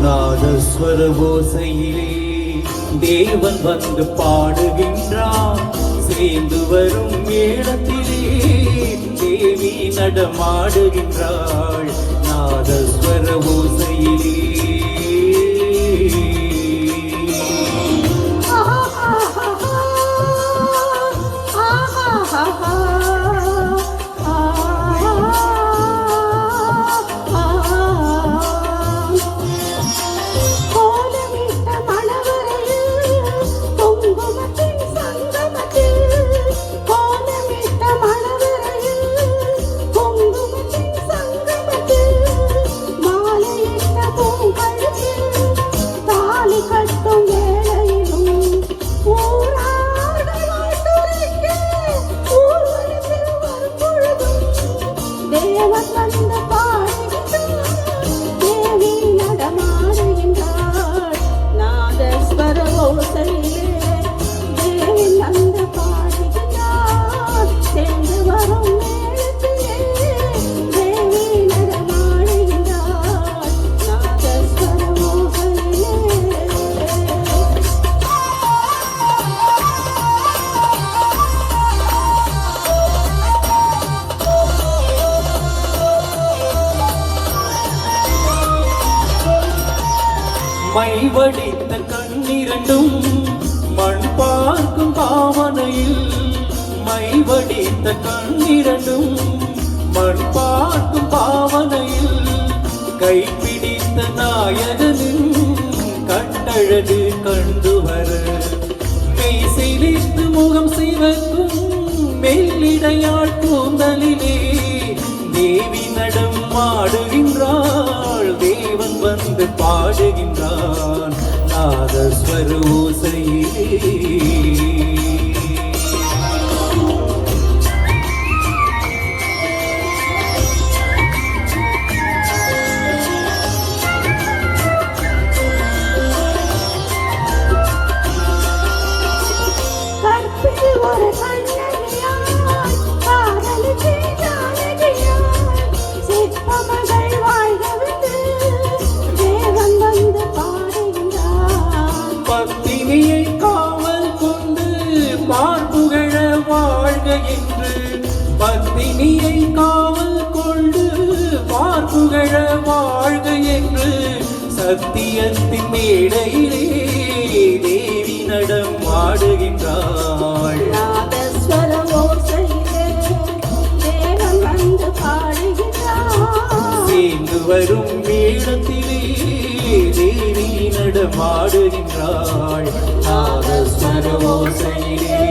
நாதஸ்வர ஓசையிலே தேவன் வந்து பாடுகின்றான். சேர்ந்து வரும் மேளத்திலே தேவி நடமாடுகின்றாள். நாதஸ்வர ஓசையிலே மைவடித்த கண்ணிரண்டும் மண் பார்க்கும் பாவனையில். மைவடித்த கண்ணிரண்டும் மண் பார்க்கும் பாவனையில். கைப்பிடித்த நாயகனின் கட்டழகு கண்டு வர மெய் சிலித்து முகம் சிவக்கும் மெல்லிடையாள் கூந்தலிலே தேவி நடம் ஆடுகின்றாள். தேவன் வந்து பாடுகின்றான் நாதஸ்வர ஓசையிலே. பத்தினியை காவல் கொண்டு பார்ப்புகழ வாழ்க என்று. பத்தினியை காவல் கொண்டு பார்ப்புகழ வாழ்க என்று சத்தியத்தின் மேடையிலே தேவி நடம் ஆடுகின்றாள். நாதஸ்வர ஓசையிலே தேவன் வந்து பாடுகின்றான். சேர்ந்து வரும் மேளத்திலே தேவி நடமாடுகின்றாள். நாதஸ்வர ஓசையிலே